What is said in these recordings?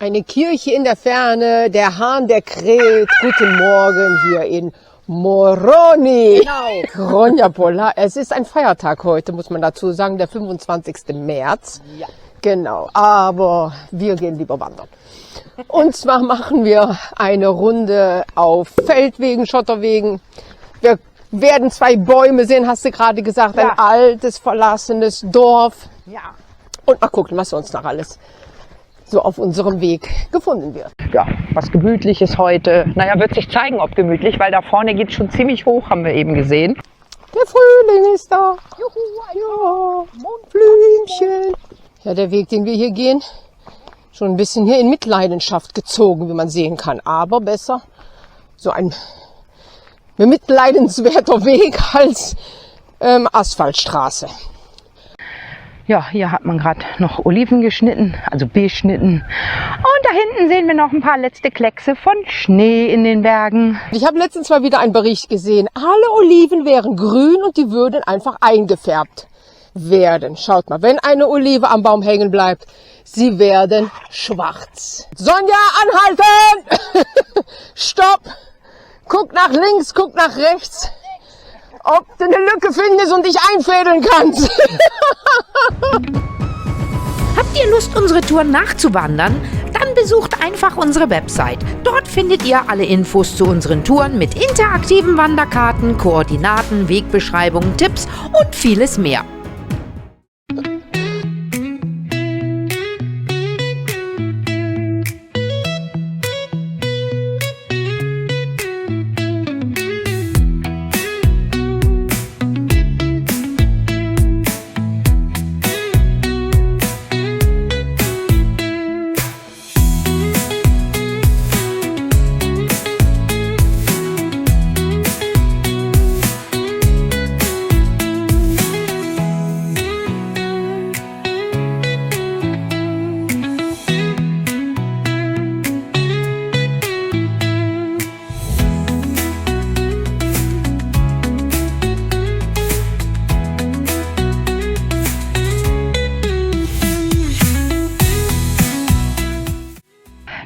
Eine Kirche in der Ferne, der Hahn, der kräht. Guten Morgen hier in Moroni. Genau. Ronja Pola. Es ist ein Feiertag heute, muss man dazu sagen, der 25. März. Ja. Genau, aber wir gehen lieber wandern. Und zwar machen wir eine Runde auf Feldwegen, Schotterwegen. Wir werden 2 Bäume sehen, hast du gerade gesagt, ja. Ein altes, verlassenes Dorf. Ja. Und mal gucken, was uns noch alles so auf unserem Weg gefunden wird. Ja, was Gemütliches heute. Naja, wird sich zeigen, ob gemütlich, weil da vorne geht es schon ziemlich hoch, haben wir eben gesehen. Der Frühling ist da. Juhu, ja, Blümchen. Ja, der Weg, den wir hier gehen, schon ein bisschen hier in Mitleidenschaft gezogen, wie man sehen kann. Aber besser so ein bemitleidenswerter Weg als Asphaltstraße. Ja, hier hat man gerade noch Oliven geschnitten, also beschnitten. Und da hinten sehen wir noch ein paar letzte Kleckse von Schnee in den Bergen. Ich habe letztens mal wieder einen Bericht gesehen. Alle Oliven wären grün und die würden einfach eingefärbt werden. Schaut mal, wenn eine Olive am Baum hängen bleibt, sie werden schwarz. Sonja, anhalten! Stopp! Guck nach links, guck nach rechts. Ob du eine Lücke findest und dich einfädeln kannst. Habt ihr Lust, unsere Tour nachzuwandern? Dann besucht einfach unsere Website. Dort findet ihr alle Infos zu unseren Touren mit interaktiven Wanderkarten, Koordinaten, Wegbeschreibungen, Tipps und vieles mehr.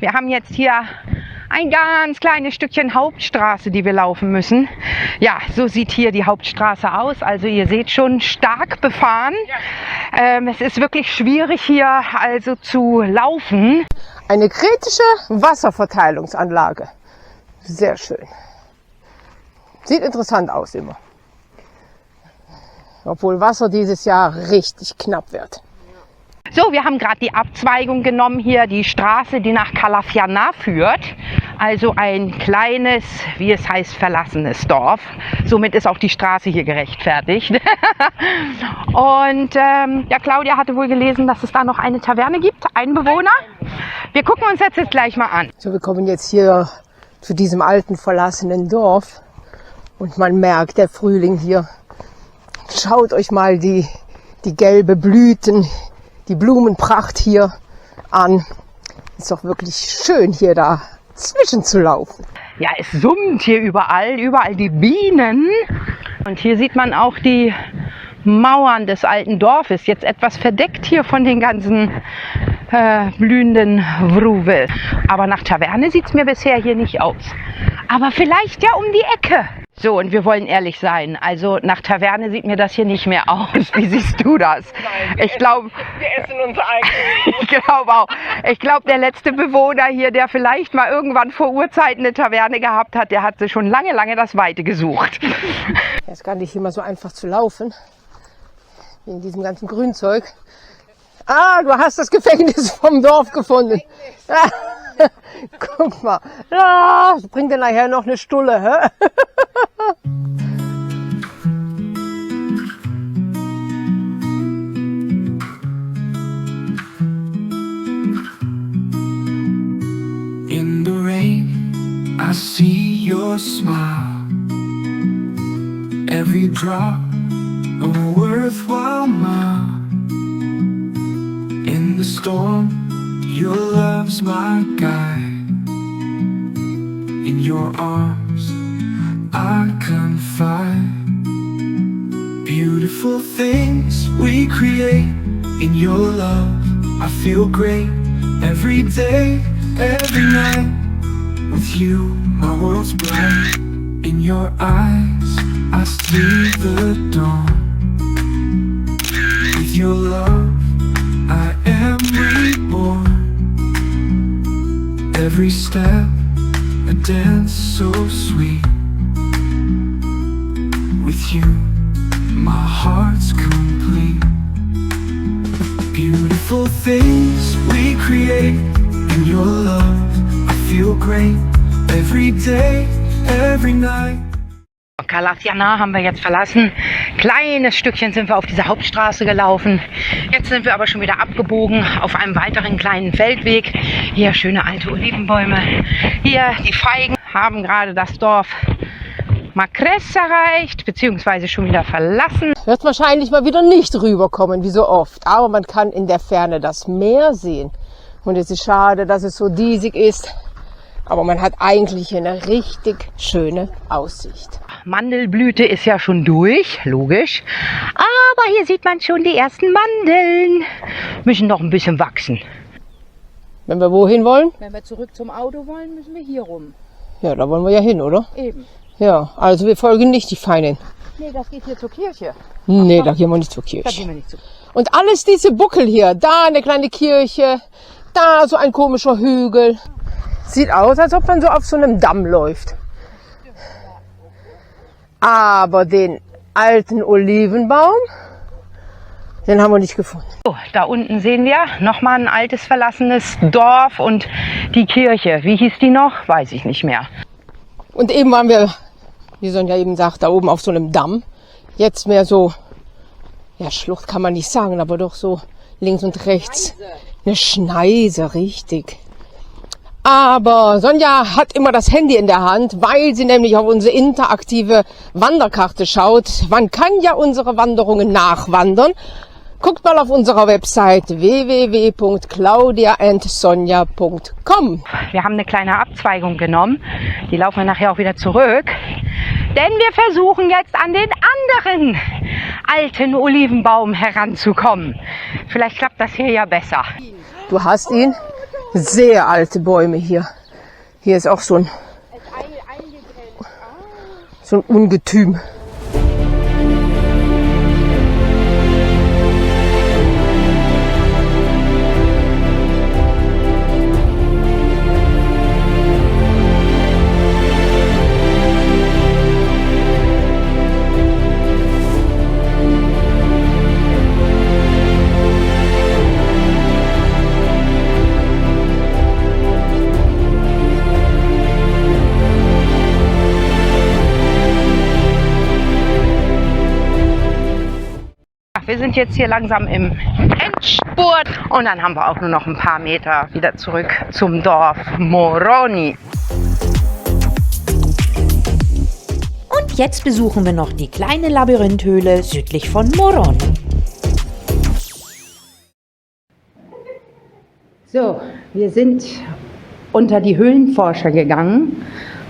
Wir haben jetzt hier ein ganz kleines Stückchen Hauptstraße, die wir laufen müssen. Ja, so sieht hier die Hauptstraße aus. Also ihr seht schon, stark befahren. Es ist wirklich schwierig hier also zu laufen. Eine kritische Wasserverteilungsanlage. Sehr schön. Sieht interessant aus immer. Obwohl Wasser dieses Jahr richtig knapp wird. So, wir haben gerade die Abzweigung genommen hier, die Straße, die nach Calafjana führt. Also ein kleines, wie es heißt, verlassenes Dorf. Somit ist auch die Straße hier gerechtfertigt. Und ja, Claudia hatte wohl gelesen, dass es da noch eine Taverne gibt, einen Bewohner. Wir gucken uns jetzt gleich mal an. So, wir kommen jetzt hier zu diesem alten, verlassenen Dorf. Und man merkt, der Frühling hier. Schaut euch mal die gelbe Blüten, die Blumenpracht hier an. Ist doch wirklich schön, hier dazwischen zu laufen. Ja, es summt hier überall die Bienen. Und hier sieht man auch die Mauern des alten Dorfes. Jetzt etwas verdeckt hier von den ganzen blühenden Wruwel. Aber nach Taverne sieht es mir bisher hier nicht aus. Aber vielleicht ja um die Ecke. So, und wir wollen ehrlich sein, also nach Taverne sieht mir das hier nicht mehr aus. Wie siehst du das? Nein, ich glaube, wir essen uns eigen. Ich glaube auch. Ich glaube, der letzte Bewohner hier, der vielleicht mal irgendwann vor Urzeiten eine Taverne gehabt hat, der hat sich schon lange das Weite gesucht. Es ist gar nicht immer so einfach zu laufen, wie in diesem ganzen Grünzeug. Ah, du hast das Gefängnis vom Dorf gefunden. Guck mal, das bringt dir nachher noch eine Stulle, hä? In the rain, I see your smile. Every drop, a worthwhile mile. In the storm, your love's my guide. In your arms, I confide. Beautiful things we create. In your love, I feel great. every day, every night. With you, my world's bright. In your eyes, I see the dawn. With your love, I am reborn. Every step, a dance so sweet. With you, my heart's complete. Beautiful things we create. In your love, I feel great. Every day, every night. Kalatjana haben wir jetzt verlassen. Kleines Stückchen sind wir auf diese Hauptstraße gelaufen. Jetzt sind wir aber schon wieder abgebogen auf einem weiteren kleinen Feldweg. Hier schöne alte Olivenbäume. Hier die Feigen haben gerade das Dorf Macrés erreicht, beziehungsweise schon wieder verlassen. Wird wahrscheinlich mal wieder nicht rüberkommen, wie so oft. Aber man kann in der Ferne das Meer sehen. Und es ist schade, dass es so diesig ist. Aber man hat eigentlich eine richtig schöne Aussicht. Mandelblüte ist ja schon durch, logisch. Aber hier sieht man schon die ersten Mandeln. Müssen noch ein bisschen wachsen. Wenn wir wohin wollen? Wenn wir zurück zum Auto wollen, müssen wir hier rum. Ja, da wollen wir ja hin, oder? Eben. Ja, also wir folgen nicht die Feinen. Nee, das geht hier zur Kirche. Nee, da gehen wir nicht zur Da Kirche. gehen wir nicht zu. Und alles diese Buckel hier, da eine kleine Kirche, da so ein komischer Hügel. Sieht aus, als ob man so auf so einem Damm läuft. Aber den alten Olivenbaum, den haben wir nicht gefunden. So, da unten sehen wir nochmal ein altes verlassenes Dorf und die Kirche. Wie hieß die noch? Weiß ich nicht mehr. Und eben waren wir, wie Sonja eben sagt, da oben auf so einem Damm. Jetzt mehr so, ja, Schlucht kann man nicht sagen, aber doch so links und rechts. Eine Schneise, richtig. Aber Sonja hat immer das Handy in der Hand, weil sie nämlich auf unsere interaktive Wanderkarte schaut. Man kann ja unsere Wanderungen nachwandern. Guckt mal auf unserer Website www.claudiaandsonja.com. Wir haben eine kleine Abzweigung genommen. Die laufen wir nachher auch wieder zurück. Denn wir versuchen jetzt an den anderen alten Olivenbaum heranzukommen. Vielleicht klappt das hier ja besser. Du hast ihn? Sehr alte Bäume hier. Hier ist auch so ein Ungetüm. Wir sind jetzt hier langsam im Endspurt und dann haben wir auch nur noch ein paar Meter wieder zurück zum Dorf Moroni. Und jetzt besuchen wir noch die kleine Labyrinthhöhle südlich von Moroni. So, wir sind unter die Höhlenforscher gegangen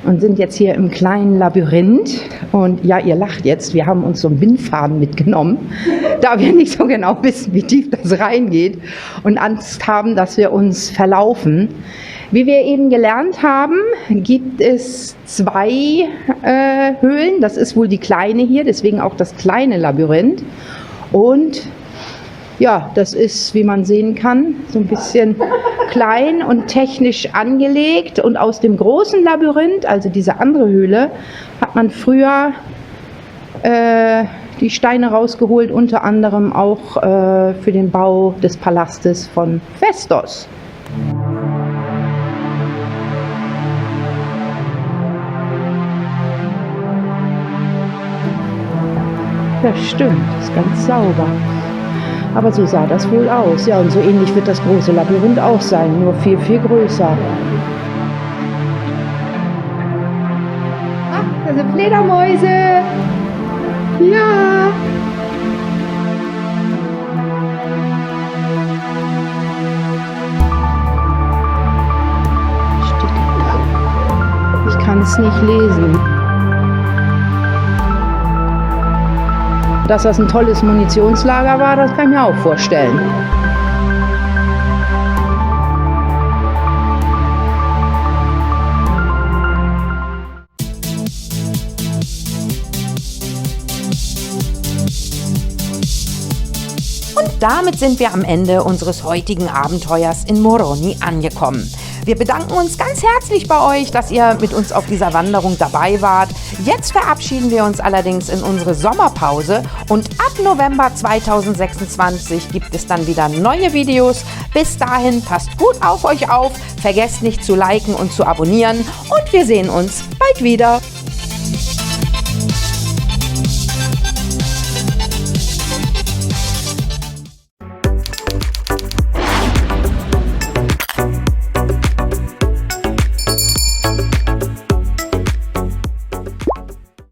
und sind jetzt hier im kleinen Labyrinth. Und ja, ihr lacht jetzt, wir haben uns so einen Bindfaden mitgenommen, da wir nicht so genau wissen, wie tief das reingeht und Angst haben, dass wir uns verlaufen. Wie wir eben gelernt haben, gibt es 2 Höhlen. Das ist wohl die kleine hier, deswegen auch das kleine Labyrinth. Und ja, das ist, wie man sehen kann, so ein bisschen klein und technisch angelegt. Und aus dem großen Labyrinth, also diese andere Höhle, hat man früher die Steine rausgeholt, unter anderem auch für den Bau des Palastes von Phaistos. Das stimmt, ist ganz sauber. Aber so sah das wohl aus. Ja, und so ähnlich wird das große Labyrinth auch sein, nur viel, viel größer. Ach, da sind Fledermäuse. Ja. Ich kann es nicht lesen. Dass das ein tolles Munitionslager war, das kann ich mir auch vorstellen. damit sind wir am Ende unseres heutigen Abenteuers in Moroni angekommen. Wir bedanken uns ganz herzlich bei euch, dass ihr mit uns auf dieser Wanderung dabei wart. Jetzt verabschieden wir uns allerdings in unsere Sommerpause und ab November 2026 gibt es dann wieder neue Videos. Bis dahin passt gut auf euch auf, vergesst nicht zu liken und zu abonnieren und wir sehen uns bald wieder.